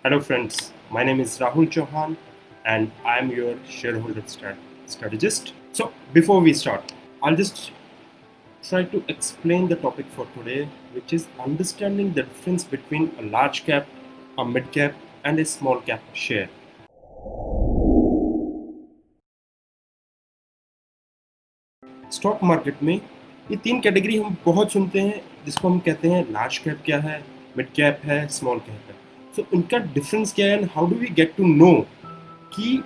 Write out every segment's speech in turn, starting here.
Hello, friends. My name is Rahul Chauhan, and I'm your shareholder strategist. So, before we start, I'll just try to explain the topic for today, which is understanding the difference between a large cap, a mid cap, and a small cap share. Stock market में ये तीन category हम बहुत सुनते हैं, जिसको हम कहते हैं लार्ज कैप क्या है, मिड कैप है, स्मॉल कैप है. सो इनका डिफरेंस क्या है and how do we get to know कि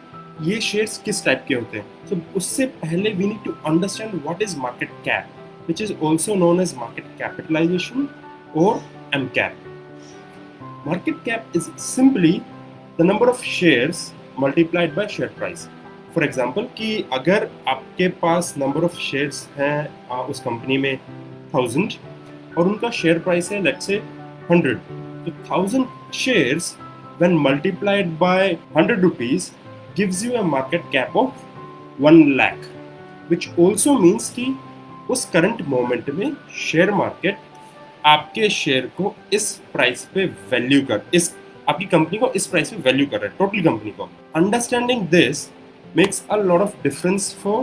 ये शेयर्स किस टाइप के होते हैं. सो उससे पहले we need to understand what is market cap, which is also known as market capitalization और M cap. Market cap is simply the number of shares multiplied by share price. For example कि अगर आपके पास number of shares हैं उस company में 1000 और उनका share price है लेट्स से 100, तो 1000 shares when multiplied by 100 rupees gives you a market cap of 1 lakh, which also means कि उस करंट मोमेंट में शेयर मार्केट आपके शेयर को इस प्राइस पे वैल्यू कर इस आपकी कंपनी को इस प्राइस पे वैल्यू कर रहा है, टोटल कंपनी को. Understanding this makes a lot of difference for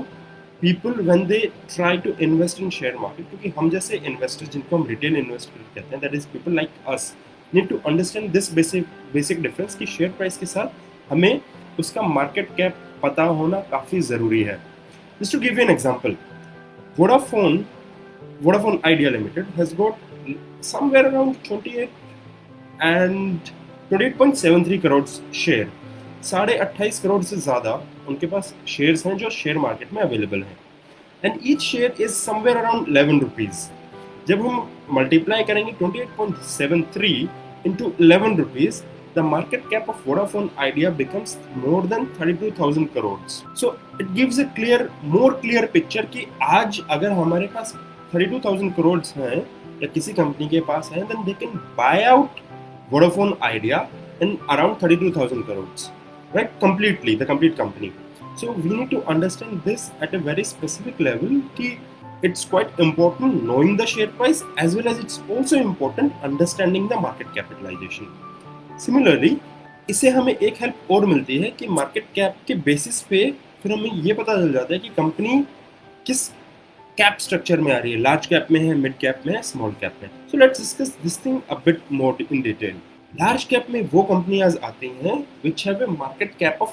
people when they try to invest in share market, क्योंकि हम जैसे इन्वेस्टर्स जिनको हम रिटेल इन्वेस्टर कहते हैं, that is people like us, need to understand this basic difference कि share price के साथ हमें उसका मार्केट कैप पता होना काफ़ी ज़रूरी है. Just to give you an example, Vodafone Idea Limited has got somewhere around 28.73 crore share. 28.5 crore से ज़्यादा उनके पास शेयर्स हैं जो शेयर मार्केट में अवेलेबल हैं, and each share is somewhere around 11 rupees. जब हम मल्टीप्लाई करेंगे 28.73 into 11 rupees, the market cap of Vodafone Idea becomes more than 32,000 crore. So it gives a more clear picture कि आज अगर हमारे पास 32,000 करोड़ हैं या किसी कंपनी के पास है, then they can buy out Vodafone Idea in around 32,000 crores, right? Completely, the complete company. So we need to understand this at a very specific level. Ki it's quite important knowing the share price as well as it's also important understanding the market capitalization. Similarly, इससे हमें एक help और मिलती है कि market cap के basis पे फिर हमें ये पता चल जाता है कि कंपनी किस कैप स्ट्रक्चर में आ रही है, लार्ज कैप में है, मिड कैप में है, स्मॉल कैप में. So let's discuss this thing a bit more in detail. Large cap में वो कंपनियां आती हैं which have a market cap of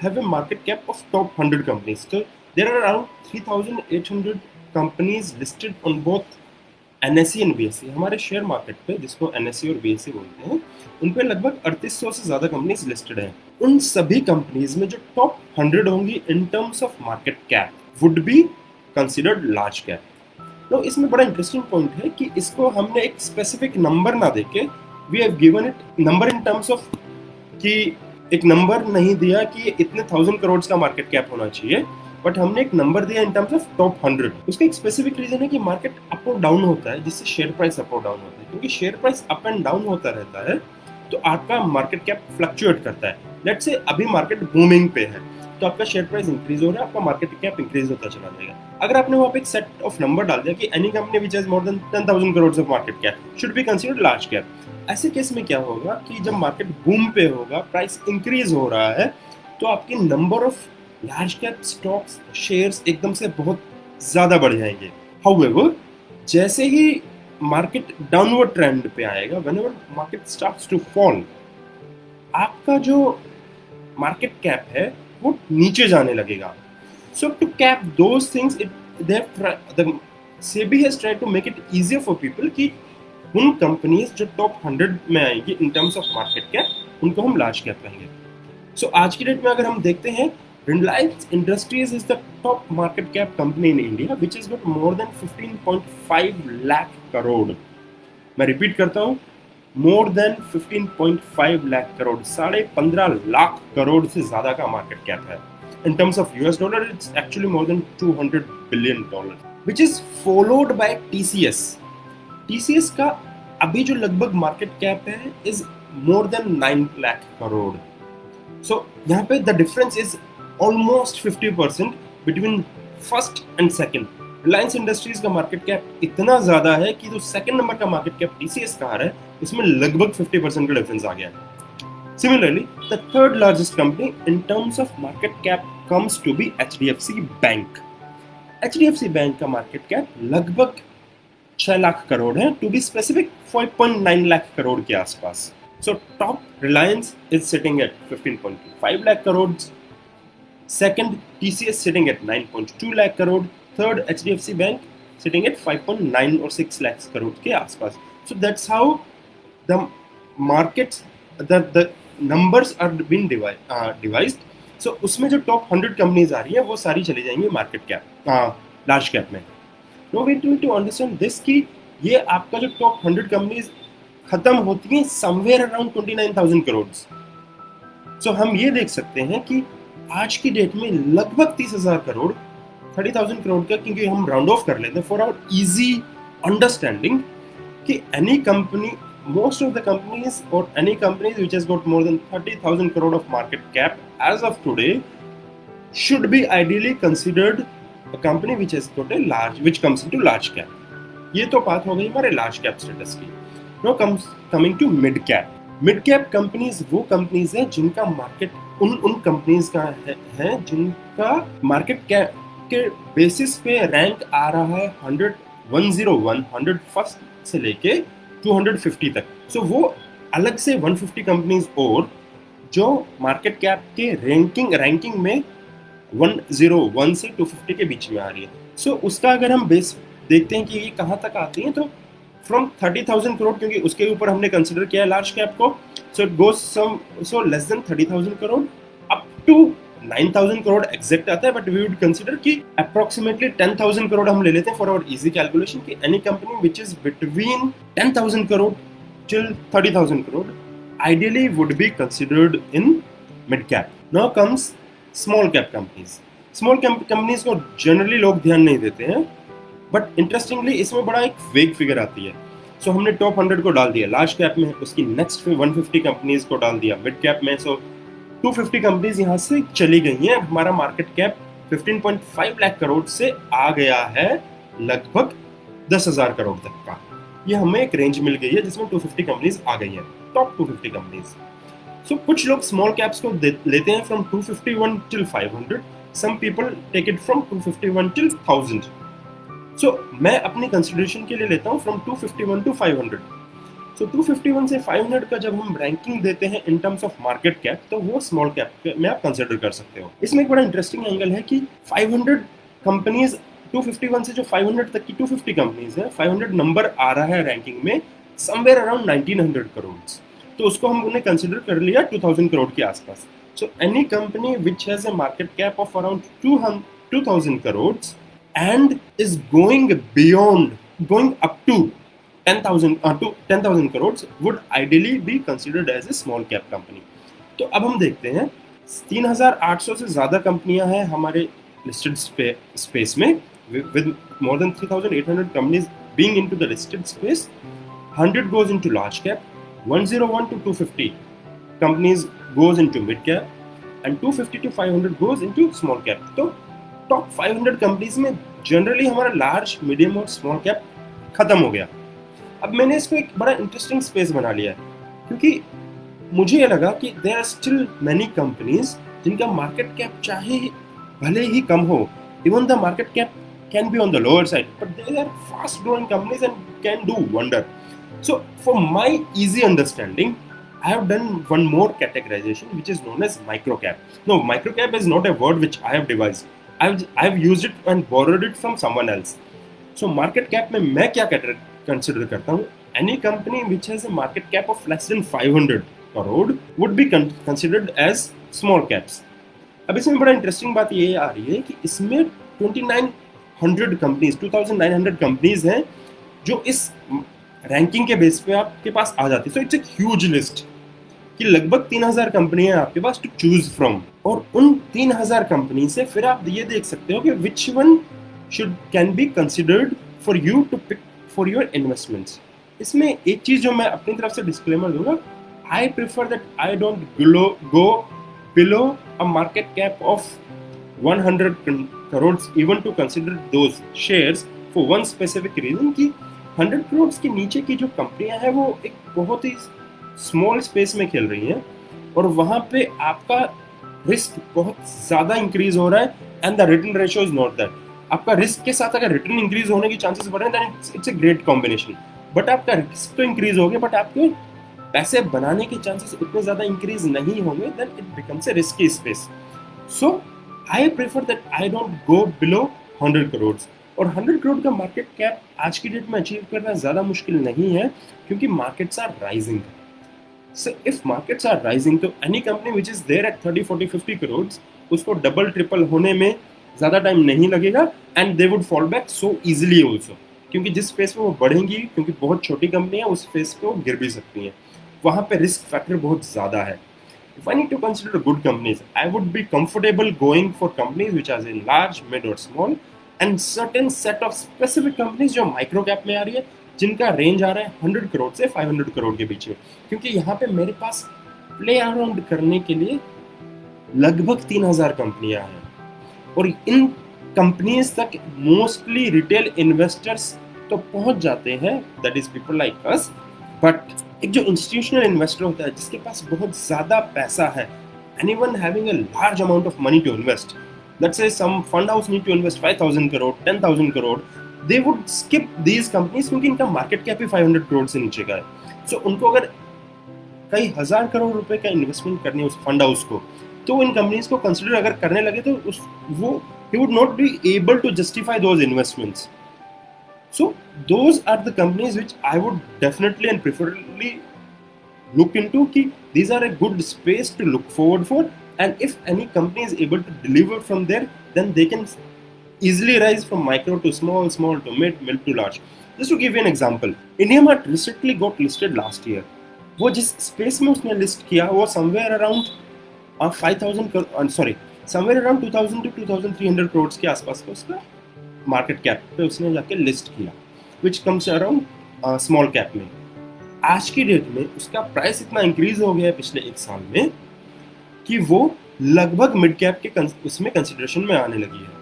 have a market cap of top 100 companies. So there are around 3,800 companies listed on both NSE and BSE. हमारे share market पे, जिसको NSE और BSE बोलते हैं, उन पे लगभग 3800 से ज़्यादा कंपनीज लिस्टेड हैं. उन सभी कंपनीज में जो टॉप 100 होंगी इन terms of market cap would be considered large cap. तो इसमें बड़ा इंटरेस्टिंग पॉइंट है कि इसको हमने एक स्पेसिफिक नंबर ना देके we have given it number in terms of कि एक नंबर नहीं दिया कि इतने 1000 करोड़ का मार्केट कैप होना चाहिए, बट हमने एक नंबर दिया इन टर्म्स ऑफ टॉप 100. उसका एक स्पेसिफिक रीजन है कि मार्केट अप और डाउन होता है, जिससे शेयर प्राइस अप और डाउन होता है. क्योंकि share price up and down होता रहता है तो आपका मार्केट कैप फ्लक्चुएट करता है. लेट्स से अभी मार्केट बूमिंग पे है तो आपका शेयर प्राइस इंक्रीज हो रहा है, आपका मार्केट कैप इंक्रीज होता चला जाएगा. अगर आपने वहां पे एक सेट ऑफ नंबर डाल दिया कि any company which has more than 10,000 crore of market cap should be considered large cap, ऐसे केस में क्या होगा कि जब मार्केट बूम पे होगा, प्राइस इंक्रीज हो रहा है, तो आपकी number of large cap stocks shares एकदम से बहुत ज़्यादा बढ़ जाएंगे. हाउएवर, जैसे ही मार्केट डाउनवर्ड ट्रेंड पे आएगा, whenever market starts to fall, आपका जो मार्केट कैप है वो नीचे जाने लगेगा. So to cap those things, the SEBI has tried to make it easier for people कि उन कंपनीज जो टॉप 100 में आएंगी in terms of market cap, उनको हम लार्ज कैप कहेंगे. सो आज की डेट में अगर हम देखते हैं, Reliance industries is the top market cap company in India which is got more than 15.5 lakh crore. मैं रिपीट करता हूँ, मोर देन 15.5 लाख करोड़, 15.5 लाख करोड़ से ज्यादा का मार्केट कैप है. In terms of US dollar, it's actually more than $200 billion, which is followed by TCS. TCS का अभी जो लगभग मार्केट कैप है is more than 9 lakh crore. So यहाँ पे the difference is almost 50% between first and second. Reliance Industries का market cap इतना ज्यादा है कि जो सेकंड नंबर का मार्केट कैप टीसीएस का आ रहा है, इसमें लगभग 50% का डिफरेंस आ गया है। Similarly the third largest company in terms of market cap comes to be HDFC bank. HDFC bank का मार्केट कैप लगभग 6 लाख करोड़ है, to be specific 5.9 lakh crore के आसपास। So top Reliance is sitting at 15.5 lakh crore, second TCS sitting at 9.2 lakh crore, third HDFC Bank sitting at 5.9 or 6 lakhs crore के आसपास। So that's how the markets, the numbers are being devised. So उसमें जो top 100 companies आ रही है वो सारी चली जाएंगी मार्केट कैप, लार्ज कैप में। Now we need to understand this कि ये आपका जो top 100 companies खत्म होती हैं somewhere around 29,000 करोड़। So हम ये देख सकते हैं कि आज की डेट में लगभग 30,000 करोड़, 30,000 करोड़ का, क्योंकि हम राउंड ऑफ कर लेते हैं फॉर आवर इजी अंडरस्टैंडिंग, कि any company, most of the companies or any companies which has got more than 30,000 crore of market cap as of today should be ideally considered a company which has got a large, which comes into large cap. ये तो बात हो गई हमारे large cap status की। Now coming to mid cap. Mid cap companies वो companies हैं जिनका मार्केट उन कंपनीज का है जिनका मार्केट कैप के बेसिस पे रैंक आ रहा है 101 फर्स्ट से लेके 250 तक। सो वो अलग से 150 कंपनीज और जो मार्केट कैप के रैंकिंग में 101 से 250 के बीच में आ रही है। सो उसका अगर हम बेस देखते हैं कि ये कहाँ तक आती है, तो फ्रॉम 30,000 करोड़, क्योंकि उसके ऊपर हमने कंसिडर किया है लार्ज कैप को, so it goes so less than 30,000 crore up to 9,000 crore exact आता है, बट वी वुड कंसिडर कि अप्रोक्सीमेटली 10,000 करोड़ हम ले लेते हैं फॉर आवर इजी कैलकुलेशन, कि any company which is between 10,000 crore till 30,000 crore ideally would be considered in mid cap. Now comes small cap companies. Small cap companies को generally लोग ध्यान नहीं देते हैं, बट इंटरेस्टिंगली इसमें बड़ा एक वेग फिगर आती है। सो हमने टॉप 100 को डाल दिया लार्ज कैप में, उसकी नेक्स्ट 150 कंपनीज को डाल दिया मिड कैप में। सो 250 कंपनीज यहाँ से चली गई हैं। हमारा मार्केट कैप 15.5 लाख करोड़ से आ गया है लगभग 10,000 करोड़ तक का। ये हमें एक रेंज मिल गई है जिसमें 250 कंपनीज आ गई हैं, टॉप 250 कंपनीज। सो कुछ लोग स्मॉल कैप्स को लेते हैं from 251 till 500, some people take it from 251 till 1000। So मैं अपनी कंसिडरेशन के लिए लेता हूँ फ्रॉम 251 टू 500। सो 251 से 500 का जब हम रैंकिंग देते हैं इन टर्म्स ऑफ मार्केट कैप, तो वो स्मॉल कैप में आप कंसिडर कर सकते हो। इसमें एक बड़ा इंटरेस्टिंग एंगल है कि 500 कंपनीज, 251 से जो 500 तक की 250 कंपनीज है, 500 नंबर आ रहा है रैंकिंग में समवेयर अराउंड 1900 करोड़, तो उसको हम उन्हें कंसिडर कर लिया 2000 करोड़ के आसपास। So any company which has a market cap of around 2000 crore and is going up to 10,000 crores would ideally be considered as a small cap company. तो अब हम देखते हैं 3,800 से ज़्यादा कंपनियां हैं हमारे लिस्टेड स्पेस में, with more than 3,800 companies being into the listed space. 100 goes into large cap, 101 to 250 companies goes into mid cap, and 250 to 500 goes into small cap. तो टॉप 500 कंपनीज में जनरली हमारा लार्ज, मीडियम और small cap खत्म हो गया। अब मैंने इसको एक बड़ा इंटरेस्टिंग स्पेस बना लिया है, क्योंकि मुझे ये लगा कि there are still many companies जिनका मार्केट कैप चाहे भले ही कम हो, even the market cap can be on the lower side, but there are fast growing companies and can do wonder. So for my easy understanding, I have done one more categorization which is known as micro cap. No, micro cap is not a word which I have devised. I've used it and borrowed it from someone else. So market cap में मैं क्या consider करता हूँ? Any company which has a market cap of less than 500 crore would be considered as small caps. अब इसमें बड़ा interesting बात ये आ रही है कि इसमें 2,900 कंपनीज, 2,900 कंपनीज हैं जो इस रैंकिंग के बेस पे आपके पास आ जाती है। So it's a huge list कि लगभग 3,000 कंपनियां हैं आपके पास टू चूज फ्रॉम, और उन 3,000 कंपनी से फिर आप ये देख सकते हो कि which one can be considered for you to pick for your investments. इसमें एक चीज जो मैं अपनी तरफ से डिस्क्लेमर दूंगा, आई prefer that I don't go below a market cap of 100 crores even to consider those shares for one specific reason कि 100 crores के नीचे की जो कंपनियां हैं वो एक बहुत ही स्मॉल स्पेस में खेल रही हैं और वहां पे आपका रिस्क बहुत ज्यादा इंक्रीज हो रहा है and the return ratio is not that. आपका रिस्क के साथ अगर रिटर्न इंक्रीज होने की चांसेस बढ़ रहे हैं then it's a great combination. But आपका रिस्क तो इंक्रीज हो गया बट आपके पैसे बनाने के चांसेस उतने ज्यादा इंक्रीज नहीं होंगे then it becomes a risky space. So I prefer that I don't go below 100 crore. और 100 करोड़ का मार्केट कैप आज की डेट में अचीव करना ज्यादा मुश्किल नहीं है क्योंकि markets are rising. So if markets are rising तो any company which is there at 30, 40, 50 crores उसको डबल ट्रिपल होने में ज़्यादा टाइम नहीं लगेगा and they would fall back so easily also क्योंकि जिस फेस पे वो बढ़ेंगी क्योंकि बहुत छोटी कंपनी है उस फेस पे वो गिर भी सकती हैं। वहाँ पे रिस्क फैक्टर बहुत ज़्यादा है। If I need to consider good companies, I would be comfortable going for companies which are in large, mid or small and certain set of specific companies जो माइक्रो कैप में आ रही है जिनका range आ रहा है 100 करोड़ से 500 करोड़ के बीच में क्योंकि यहाँ पे मेरे पास प्ले अराउंड करने के लिए लगभग 3000 कंपनियां हैं और इन कंपनीज तक मोस्टली रिटेल इन्वेस्टर्स तो पहुंच जाते हैं that is people like us. But एक जो इंस्टीट्यूशनल इन्वेस्टर होता है जिसके पास बहुत ज्यादा पैसा है anyone having a large amount of money to invest let's say some fund house need to invest 5000 crore 10000 crore they would skip these companies क्योंकि इनका मार्केट कैप ही 500 करोड़ से नीचे का है। सो उनको अगर कई हजार करोड़ रुपए का इन्वेस्टमेंट करनी है उस फंड हाउस को तो इन कंपनीज को कंसिडर अगर करने लगे तो उस वो he would not be able to justify those investments. So those are the companies which I would definitely and preferably look into कि these are a good space to look forward for and if any company is able to deliver from there then they can easily rise from micro to small, small to mid, mid to large. Just to give you an example, IndiaMart recently got listed last year. वो जिस space में उसने list किया वो somewhere around 5000 sorry somewhere around 2000 to 2300 crores के आसपास का उसका मार्केट कैप पे उसने जाके लिस्ट किया which comes around small cap में। आज की डेट में उसका प्राइस इतना इंक्रीज हो गया है पिछले एक साल में कि वो लगभग मिड कैप के उसमें कंसिडरेशन में आने लगी है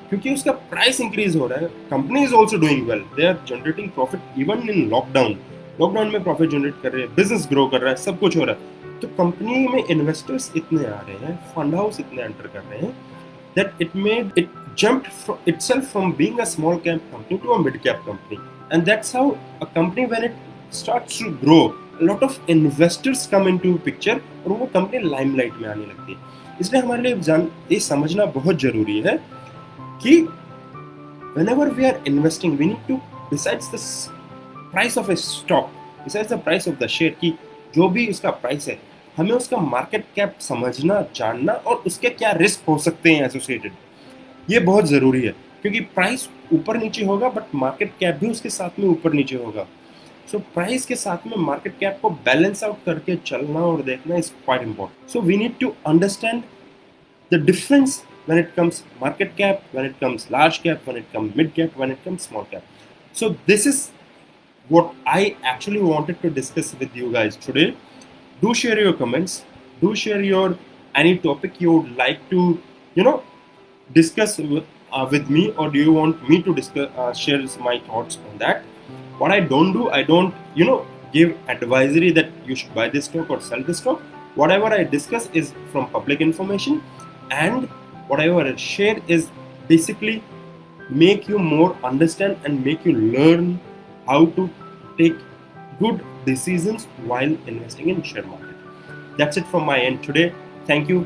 क्योंकि उसका प्राइस इंक्रीज हो रहा है। Company is also doing well, they are generating profit even in lockdown में प्रॉफिट जनरेट कर रहे हैं, बिजनेस ग्रो कर रहा है, सब कुछ हो रहा है। तो कंपनी में इन्वेस्टर्स इतने आ रहे हैं, फंड हाउस इतने एंटर कर रहे हैं that it made it jumped itself from being a small cap company to a mid cap company, and that's how a company when it starts to grow a lot of investors come into picture और वो company limelight में आने लगती है। इसलिए हमारे लिए ये समझना बहुत जरूरी है कि whenever we are investing we need to besides the price of a stock, besides the price of the share की जो भी उसका प्राइस है हमें उसका मार्केट कैप समझना जानना और उसके क्या रिस्क हो सकते हैं एसोसिएटेड, ये बहुत ज़रूरी है क्योंकि प्राइस ऊपर नीचे होगा बट मार्केट कैप भी उसके साथ में ऊपर नीचे होगा। सो प्राइस के साथ में मार्केट कैप को बैलेंस आउट करके चलना और देखना is quite important. So we need to understand the difference when it comes market cap, when it comes large cap, when it comes mid cap, when it comes small cap. So this is what I actually wanted to discuss with you guys today. Do share your comments, do share your any topic you would like to discuss with me, or do you want me to discuss share my thoughts on that. What I don't do, I don't give advisory that you should buy this stock or sell this stock. Whatever I discuss is from public information, and whatever I share is basically make you more understand and make you learn how to take good decisions while investing in share market. That's it from my end today. Thank you.